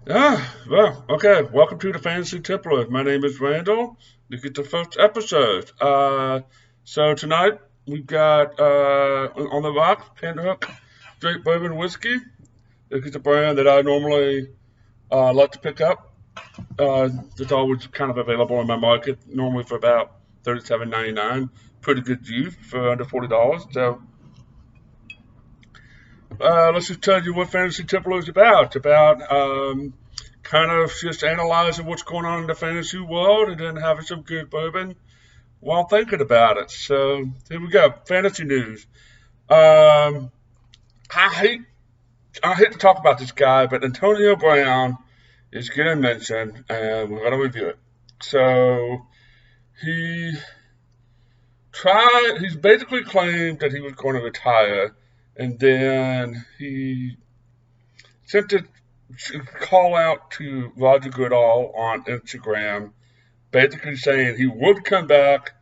Well, okay. Welcome to the Fantasy Tippler. My name is Randall. This is the first episode. So tonight we've got on the rocks, Pinhook, straight bourbon whiskey. This is a brand that I normally like to pick up. It's always kind of available in my market, normally for about $37.99. Pretty good juice for under $40. So let's just tell you what Fantasy Tippler is about. It's about kind of just analyzing what's going on in the fantasy world and then having some good bourbon while thinking about it. So here we go. Fantasy news. Um, I hate I hate to talk about this guy, but Antonio Brown is getting mentioned, and we're going to review it. So he he's basically claimed that he was going to retire, and then he sent a call out to Roger Goodall on Instagram, basically saying he would come back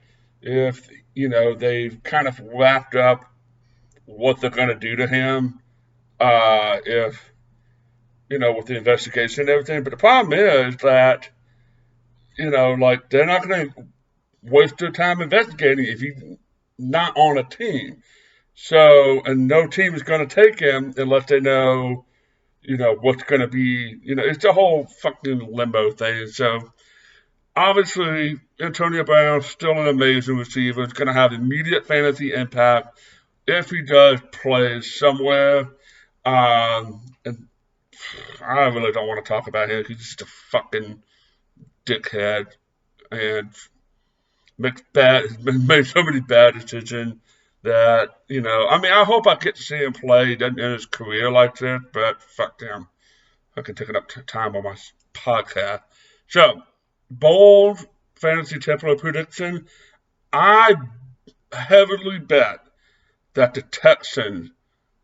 if they've kind of wrapped up what they're going to do to him, if with the investigation and everything. But the problem is that like they're not going to waste their time investigating if he's not on a team. So, and no team is going to take him unless they know what's going to be, it's the whole fucking limbo thing. So, obviously, Antonio Brown's still an amazing receiver. It's going to have immediate fantasy impact if he does play somewhere. And I really don't want to talk about him. He's just a fucking dickhead and made so many bad decisions that, I mean, I hope I get to see him play in his career like this, but fuck him. I can take it up time on my podcast. So, bold fantasy Templar prediction. I heavily bet that the Texans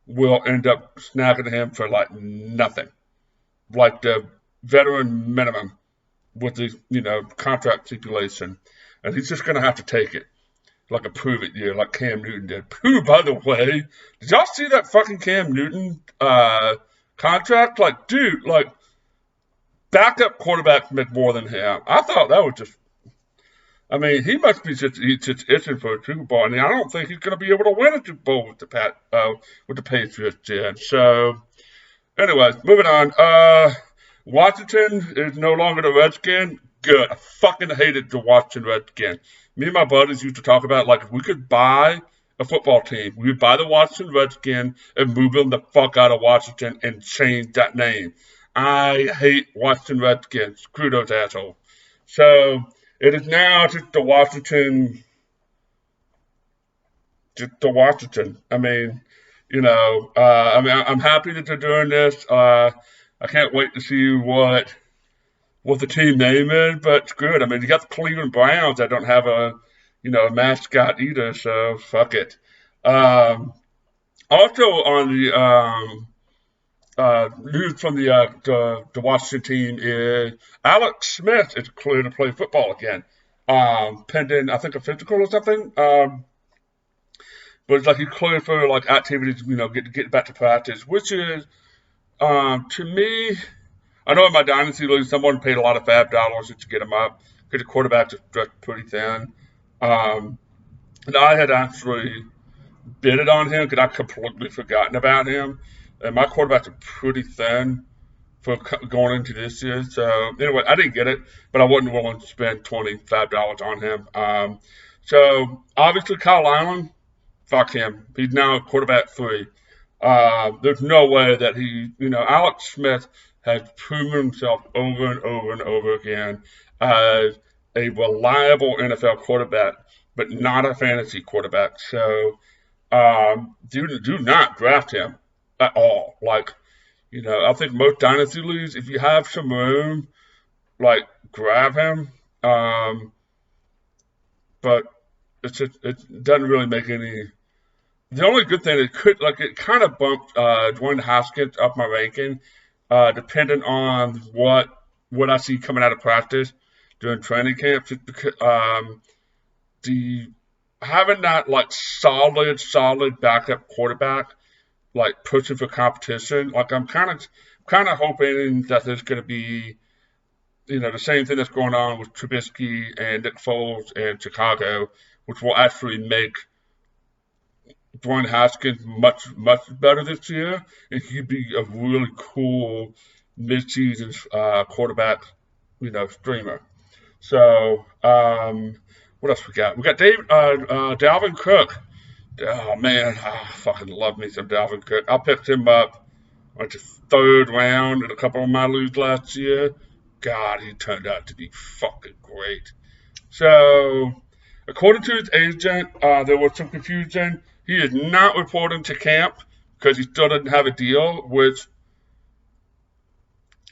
will end up snagging him for like nothing, like the veteran minimum with the contract stipulation, and he's just gonna have to take it like a prove it year, like Cam Newton did. Who, by the way, did y'all see that fucking Cam Newton contract? Like, dude, like backup quarterbacks make more than him. I thought that was just. I mean, he must be just itching for a Super Bowl, and I don't think he's going to be able to win a Super Bowl with the Patriots yet. So, anyways, moving on. Washington is no longer the Redskin. Good. I fucking hated the Washington Redskins. Me and my buddies used to talk about like if we could buy a football team, we would buy the Washington Redskins and move them the fuck out of Washington and change that name. I hate Washington Redskins. Screw those assholes. So it is now just the Washington. Just the Washington. I mean, I'm happy that they're doing this. I can't wait to see what the team name is, but it's good. I mean, you got the Cleveland Browns that don't have a mascot either, so fuck it. Also on the news from the Washington team is Alex Smith is clear to play football again, pending I think a physical or something. But it's like he's cleared for like activities, get back to practice, which is to me. I know in my dynasty league, someone paid a lot of fab dollars to get him up because the quarterback is stretched pretty thin. And I had actually bidded on him because I completely forgotten about him. And my quarterbacks are pretty thin for going into this year. So anyway, I didn't get it, but I wasn't willing to spend $25 on him. So obviously Kyle Allen, fuck him. He's now quarterback 3. There's no way that Alex Smith has proven himself over and over and over again as a reliable NFL quarterback, but not a fantasy quarterback. So do not draft him at all. Like, I think most dynasty leagues, if you have some room, like grab him. But it doesn't really make any. The only good thing it kind of bumped Dwayne Haskins up my ranking, depending on what I see coming out of practice during training camp. Just because the having that like solid backup quarterback like pushing for competition, like I'm kind kind of hoping that there's going to be, the same thing that's going on with Trubisky and Nick Foles and Chicago, which will actually make Dwayne Haskins much, much better this year, and he'd be a really cool mid-season quarterback, streamer. So, what else we got? We got Dalvin Cook. Oh man, I fucking love me some Dalvin Cook. I picked him up like the third round in a couple of my leagues last year. God, he turned out to be fucking great. So, according to his agent, there was some confusion. He is not reporting to camp because he still doesn't have a deal, which,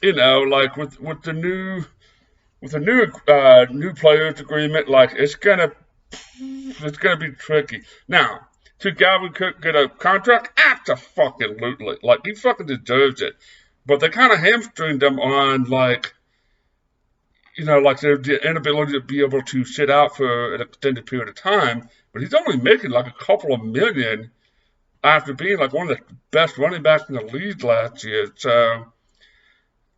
like with the new new players agreement, like it's gonna be tricky. Now, should Dalvin Cook get a contract? Absolutely. Like he fucking deserves it. But they kind of hamstringed him on like their inability to be able to sit out for an extended period of time. But he's only making like a couple of million after being like one of the best running backs in the league last year. So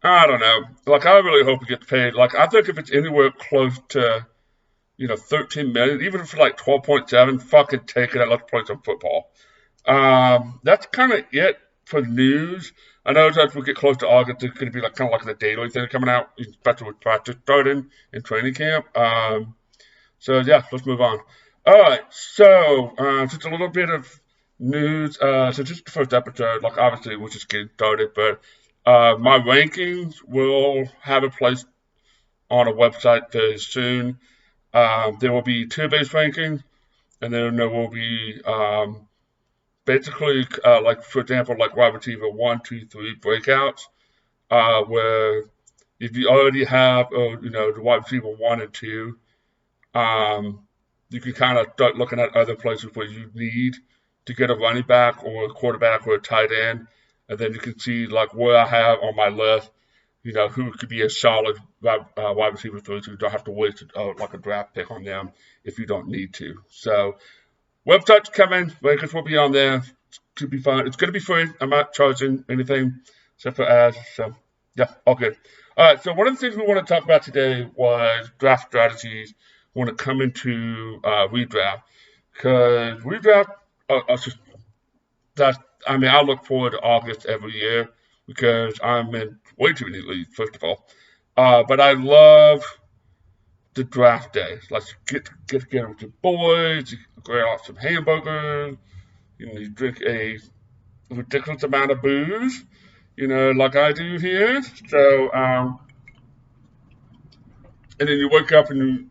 I don't know. Like I really hope he gets paid. Like I think if it's anywhere close to 13 million, even if it's like 12.7, fucking take it. Let's play some football. That's kind of it for news. I know as we get close to August, there's going to be like kind of like the daily thing coming out, especially with practice starting in training camp. So yeah, let's move on. All right, so just a little bit of news. So just the first episode, like obviously we're just getting started, but my rankings will have a place on a website very soon. There will be tier-based rankings, and then there will be basically, like for example, like wide receiver 1, 2, 3 breakouts, where if you already have, the wide receiver 1 and 2, you can kind of start looking at other places where you need to get a running back or a quarterback or a tight end, and then you can see like where I have on my list, who could be a solid wide receiver for you. So you don't have to waste like a draft pick on them if you don't need to. So website's coming. Rankings will be on there. To be fun. It's going to be free. I'm not charging anything except for ads. So yeah, all good. All right. So one of the things we want to talk about today was draft strategies when it come into redraft, because redraft I look forward to August every year because I'm in way too many leagues, first of all. But I love the draft day. Let's get together with your boys, grab out some hamburgers, you drink a ridiculous amount of booze, like I do here. So, and then you wake up and you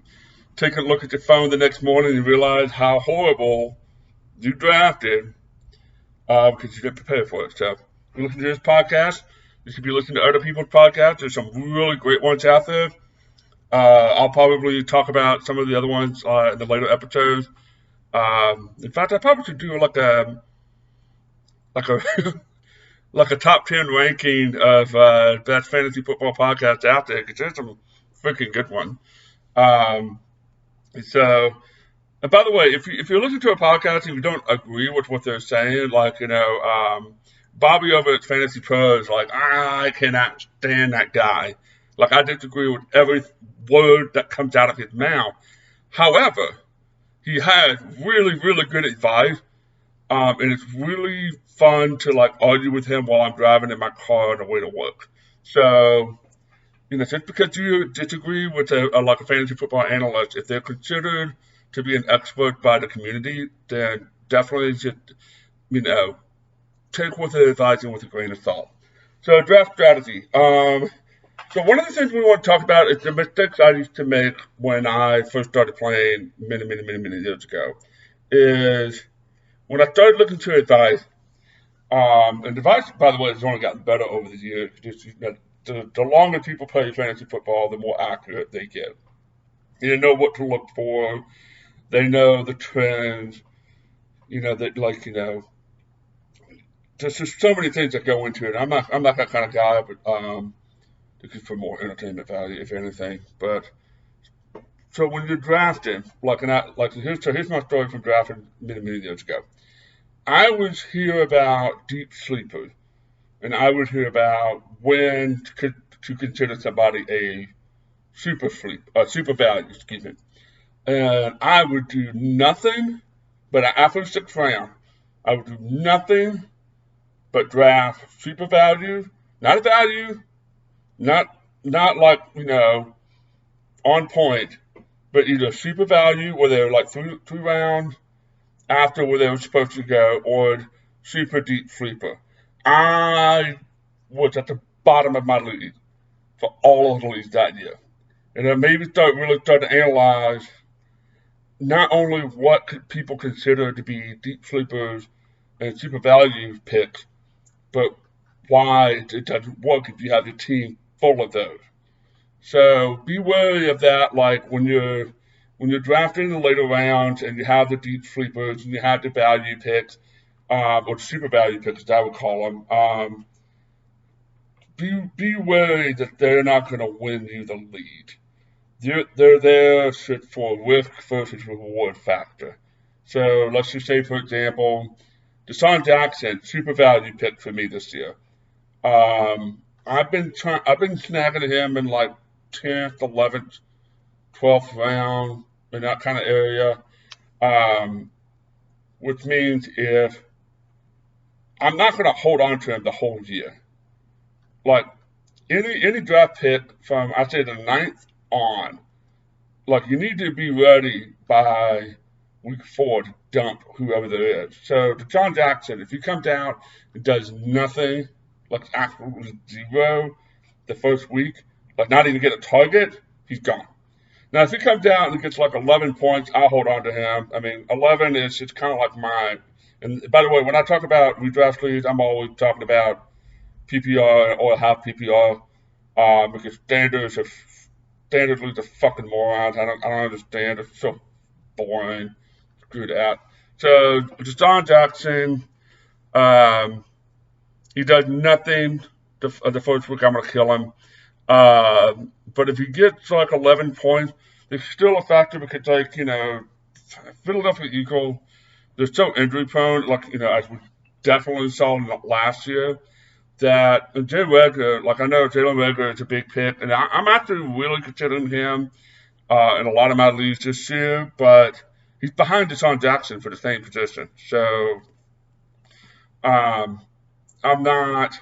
take a look at your phone the next morning and you realize how horrible you drafted because you didn't prepare for it. So, you listen to this podcast. You should be listening to other people's podcasts. There's some really great ones out there. I'll probably talk about some of the other ones in the later episodes. In fact, I probably should do like a like a top 10 ranking of best fantasy football podcasts out there because there's some freaking good ones. So, and by the way, if you're listening to a podcast and you don't agree with what they're saying, like Bobby over at Fantasy Pro is like, I cannot stand that guy. Like, I disagree with every word that comes out of his mouth. However, he has really, really good advice, and it's really fun to, like, argue with him while I'm driving in my car on the way to work. So, just because you disagree with a fantasy football analyst, if they're considered to be an expert by the community, then definitely just, take what they're advising with a grain of salt. So, draft strategy. So one of the things we want to talk about is the mistakes I used to make when I first started playing many years ago. Is when I started looking to advice, and advice, by the way, has only gotten better over the years. Just, the longer people play fantasy football, the more accurate they get. They know what to look for. They know the trends. There's just so many things that go into it. I'm not that kind of guy, but looking for more entertainment value, if anything. But so when you're drafting, here's my story from drafting many years ago. I was hear about deep sleepers, and I would hear about when to consider somebody a super value, excuse me. And I would do nothing but after the sixth round, I would do nothing but draft super value, not a value, not not like on point, but either super value where they're like three rounds after where they were supposed to go, or super deep sleeper. I was at the bottom of my league for all of the leagues that year. And then maybe really start to analyze not only what people consider to be deep sleepers and super value picks, but why it doesn't work if you have a team full of those. So be wary of that. Like when you're drafting in the later rounds and you have the deep sleepers and you have the value picks, or super value picks, as I would call them. Be wary that they're not going to win you the lead. They're there for risk versus reward factor. So let's just say, for example, Deshaun Jackson, super value pick for me this year. I've been snagging him in like 10th, 11th, 12th round in that kind of area, which means if I'm not going to hold on to him the whole year. Like any draft pick from I say the 9th on, like you need to be ready by week 4 to dump whoever there is. So to John Jackson, if he comes out and does nothing, like absolutely zero, the first week, like not even get a target, he's gone. Now, if he comes out and gets like 11 points, I'll hold on to him. I mean, 11 is it's kind of like mine. And by the way, when I talk about redraft leagues, I'm always talking about PPR or half PPR, because standard leagues are fucking morons. I don't understand. It's so boring. Screw that. So Deshaun Jackson, he does nothing the first week. I'm gonna kill him. But if he gets like 11 points, there's still a factor because, like, Philadelphia Eagles, they're so injury prone, like, as we definitely saw last year, that Jalen Reagor, like, I know Jalen Reagor is a big pick, and I'm actually really considering him in a lot of my leagues this year, but he's behind Deshaun Jackson for the same position. So, I'm not.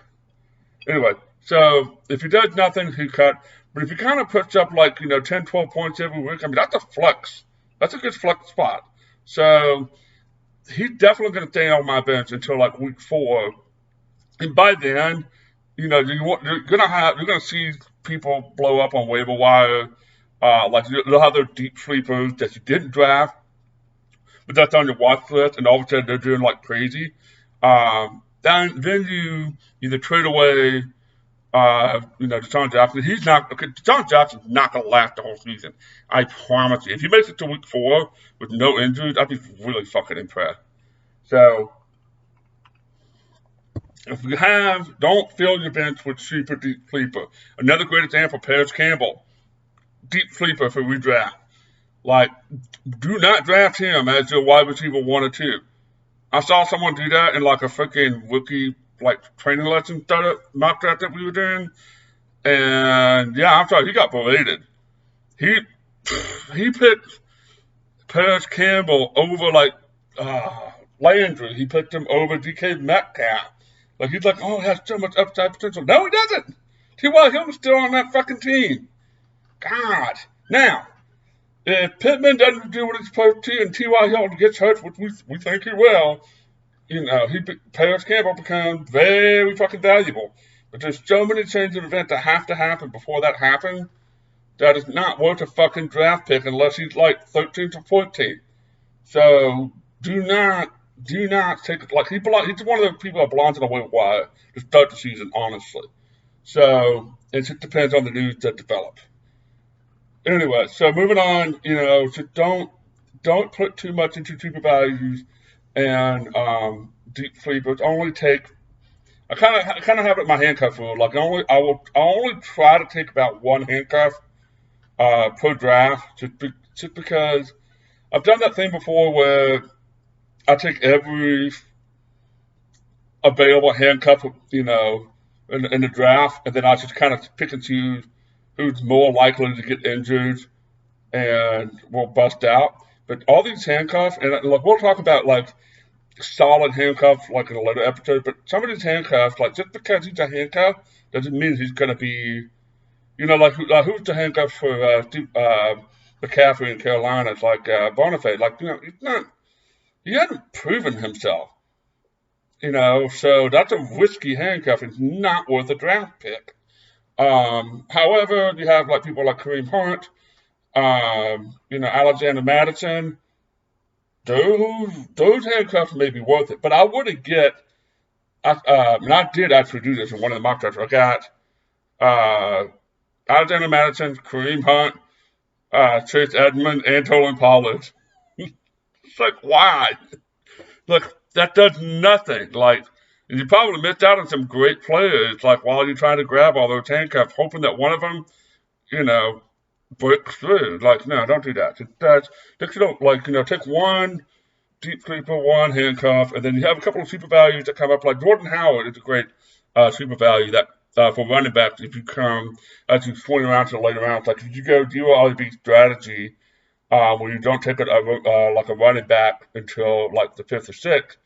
Anyway, so if he does nothing, he cut. But if he kind of puts up like, 10, 12 points every week, I mean, that's a flex. That's a good flex spot. So he's definitely going to stay on my bench until like week 4. And by then, you're gonna see people blow up on waiver wire. Like you'll have their deep sleepers that you didn't draft, but that's on your watch list, and all of a sudden they're doing like crazy. Then you either trade away Deshaun Jackson. Deshaun Jackson's not going to last the whole season. I promise you. If he makes it to week 4 with no injuries, I'd be really fucking impressed. So, if you don't fill your bench with super deep sleeper. Another great example, Paris Campbell. Deep sleeper for redraft. Like, do not draft him as your wide receiver 1 or 2. I saw someone do that in like a freaking rookie training lesson mock draft that we were doing, and yeah, I'm sorry, he got berated. He picked Paris Campbell over Landry. He picked him over DK Metcalf. Like he's like, oh, he has so much upside potential. No, he doesn't. T.Y. Hilton's still on that fucking team. God. Now, if Pittman doesn't do what he's supposed to, and T.Y. Hilton gets hurt, which we think he will, Paris Campbell becomes very fucking valuable. But there's so many changes of events that have to happen before that happens that is not worth a fucking draft pick unless he's like 13th or 14th. So do not take he's one of the people that belongs in the waiver wire to start the season, honestly. So it just depends on the news that develops. Anyway, so moving on, so don't put too much into super values and deep sleepers. Only take. I kind of have it in my handcuff rule. Like I'll only try to take about one handcuff per draft, just because I've done that thing before where I take every available handcuff, in the draft, and then I just kind of pick and choose who's more likely to get injured and will bust out. But all these handcuffs, and like we'll talk about like solid handcuffs like in a later episode, but some of these handcuffs, like just because he's a handcuff doesn't mean he's going to be, who's the handcuff for McCaffrey in Carolina? It's like Bonifay. Like, he's not, he hasn't proven himself. So that's a risky handcuff. It's not worth a draft pick. However, you have like people like Kareem Hunt, Alexander Madison. Those handcuffs may be worth it, but I wouldn't get. And I did actually do this in one of the mock drafts. I got Alexander Madison, Kareem Hunt, Chase Edmonds, and Tolan Pollard. It's like, why? Look, that does nothing. Like, you probably missed out on some great players. Like, while you're trying to grab all those handcuffs, hoping that one of them, breaks through. Like, no, don't do that. Take one deep sleeper, one handcuff, and then you have a couple of super values that come up. Like Jordan Howard is a great super value that for running backs. If you come as you swing around to the later rounds, like if you go do RB strategy, where you don't take like a running back until like the fifth or sixth,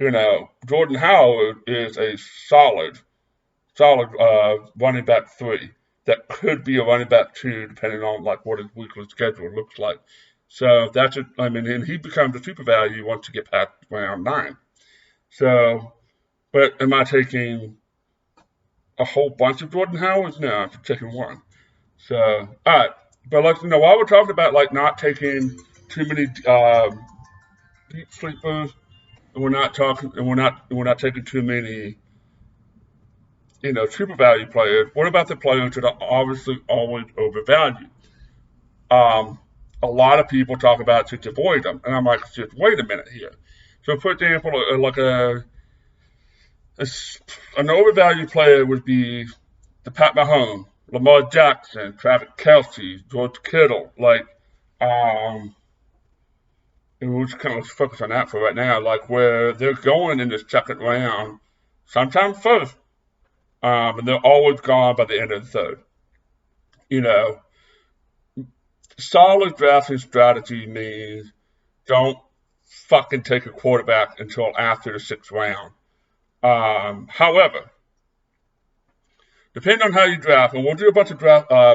Jordan Howard is a solid running back 3 that could be a running back 2 depending on like what his weekly schedule looks like. So that's it. And he becomes a super value once you get past round 9. So, but am I taking a whole bunch of Jordan Howards? No, I'm taking one. So, all right. But while we're talking about like not taking too many deep sleepers, and we're not taking too many, super value players. What about the players that are obviously always overvalued? A lot of people talk about to avoid them, and I'm like, just wait a minute here. So, for example, like an overvalued player would be the Pat Mahomes, Lamar Jackson, Travis Kelce, George Kittle, and we'll just kind of focus on that for right now, like where they're going in the second round, sometimes first, and they're always gone by the end of the third. Solid drafting strategy means don't fucking take a quarterback until after the 6th round. However, depending on how you draft, and we'll do a bunch of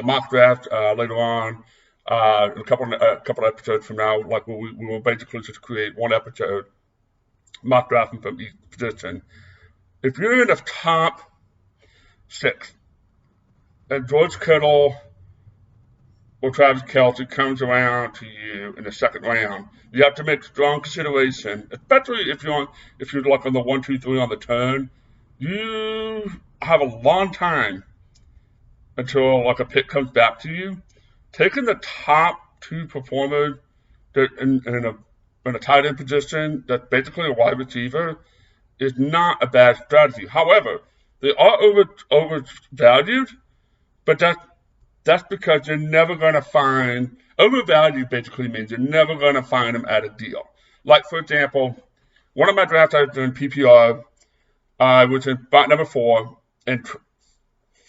mock drafts later on, in a couple episodes from now. Like we will basically just create one episode mock drafting from each position. If you're in the top 6, and George Kittle or Travis Kelce comes around to you in the second round, you have to make strong consideration, especially if you're like on the 1, 2, 3 on the turn. You have a long time until like a pick comes back to you. Taking the top 2 performers in a tight end position that's basically a wide receiver is not a bad strategy. However, they are overvalued, but that's because you're never going to find overvalued. Basically means you're never going to find them at a deal. Like for example, one of my drafts I was doing PPR, I was in spot number 4, and for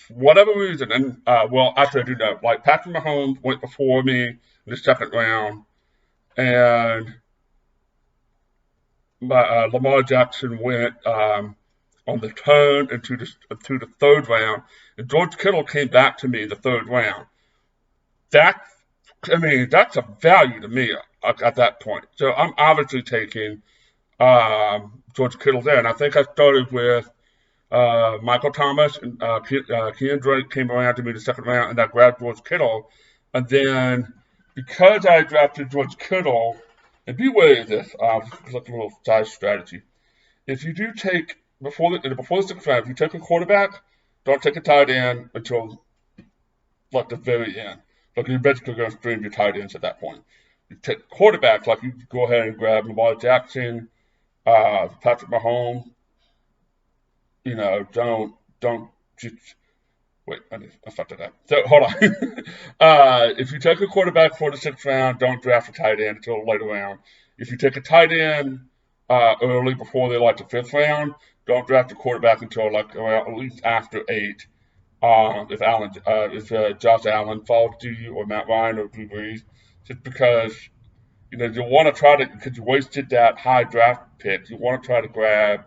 whatever reason, and actually I do know, like Patrick Mahomes went before me in the second round, and Lamar Jackson went on the turn into the third round, and George Kittle came back to me in the third round. That's a value to me at that point. So I'm obviously taking George Kittle there, and I think I started with Michael Thomas and Keandre Drake came around to me in the second round, and I grabbed George Kittle, and then because I drafted George Kittle, and be wary of this, like a little side strategy. If you do take before the 6th round, if you take a quarterback, don't take a tight end until like the very end. Like you're basically going to stream your tight ends at that point. You take quarterbacks, like you go ahead and grab Lamar Jackson, Patrick Mahomes. Don't just wait. I fucked it up. So hold on. If you take a quarterback for the 6th round, don't draft a tight end until later round. If you take a tight end early before they like the 5th round, don't draft a quarterback until like well, at least after 8. If Josh Allen falls to you, or Matt Ryan, or Drew Brees, just because you want to try to, because you wasted that high draft pick, you want to try to grab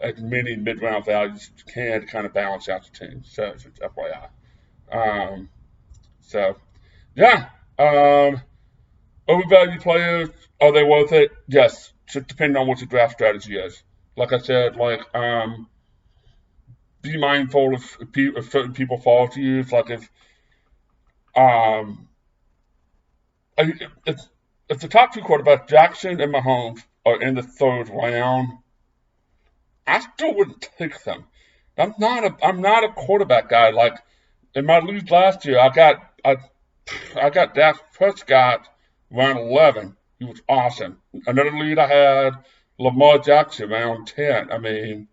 as many mid-round values as you can to kind of balance out the team. So just FYI. Um, so yeah, overvalued players, are they worth it? Yes, just depending on what your draft strategy is. Like I said, be mindful if certain people fall to you. It's like um, if if the top two quarterbacks, Jackson and Mahomes, are in the third round, I still wouldn't take them. I'm not a quarterback guy. Like in my league last year, I got Dak Prescott round 11. He was awesome. Another lead I had Lamar Jackson round 10. I mean,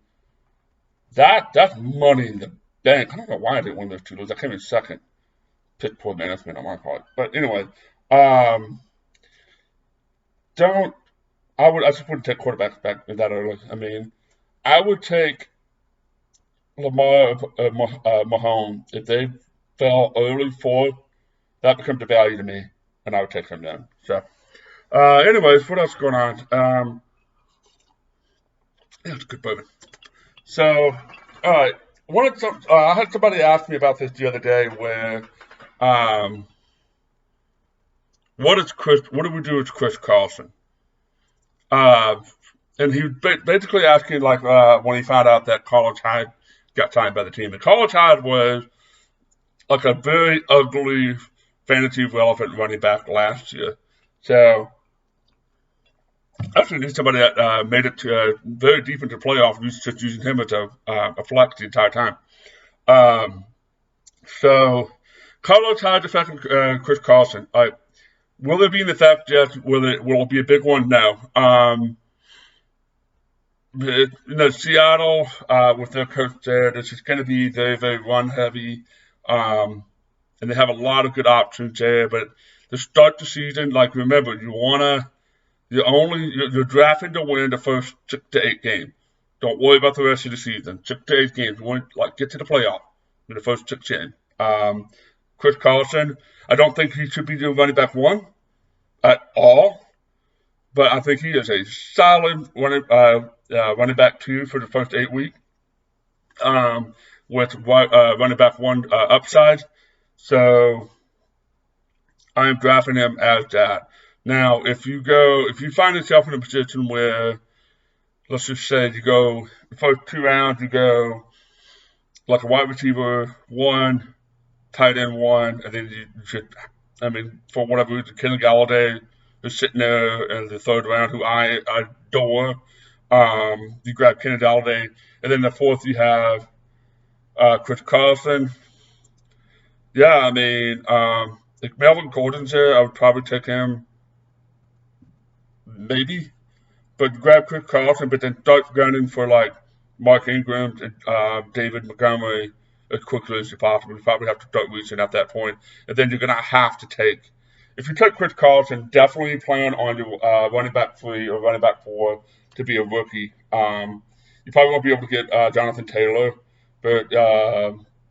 that's money in the bank. I don't know why I didn't win those two leagues. I came in second. Pick poor management on my part. But anyway, um, don't I just wouldn't take quarterbacks back that early. I mean, I would take Lamar Mahomes if they fell early fourth. That becomes a value to me, and I would take him then. So, anyways, what else is going on? Yeah, it's a good bourbon. So, all right. I had somebody ask me about this the other day, where um, what do we do with Chris Carlson? Uh, and he was basically asking like when he found out that College Hyde got signed by the team. And College Hyde was like a very ugly fantasy relevant running back last year. So actually need somebody that made it to very deep into playoffs, just using him as a flex the entire time. Um, so Carlos Hyde affecting Chris Carlson. Will there be an effect? Yes. Will it be a big one? No. Seattle with their coach there, this is going to be very, very run heavy, and they have a lot of good options there. But to start the season, like remember, you're drafting to win the first 6 to 8 games. Don't worry about the rest of the season. 6 to 8 games. You want to get to the playoff in the first 6 games. Chris Carlson, I don't think he should be the running back one at all, but I think he is a solid running back two for the first 8 weeks, with running back one upside. So I am drafting him as that. Now, if you find yourself in a position where, let's just say, you go the first 2 rounds, you go like a wide receiver one, tight end one, and then you should, I mean, for whatever reason, Kenny Galladay is sitting there in the third round, who I adore. You grab Kenny Galladay, and then the fourth you have Chris Carlson. Yeah, I mean, if Melvin Gordon's there, I would probably take him, maybe. But grab Chris Carlson, but then start gunning for like Mark Ingram and David Montgomery as quickly as you possibly. You probably have to start reaching at that point, and then you're gonna have to take. If you take Chris Carlson, definitely plan on your running back 3 or running back 4 to be a rookie. You probably won't be able to get Jonathan Taylor, but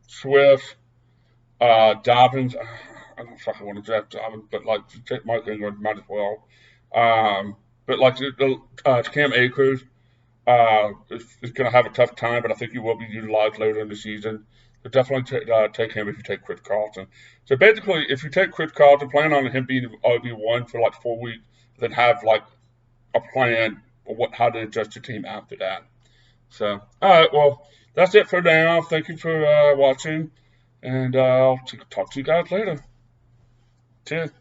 Swift, Dobbins. I don't fucking want to draft Dobbins, but like take Mark Ingram, might as well. But like Cam Akers is going to have a tough time, but I think he will be utilized later in the season. So definitely take him if you take Chris Carlson. So basically, if you take Chris Carlson, plan on him being RB1 for like 4 weeks, then have like a plan for how to adjust your team after that. So, all right, well, that's it for now. Thank you for watching, and I'll talk to you guys later. Cheers.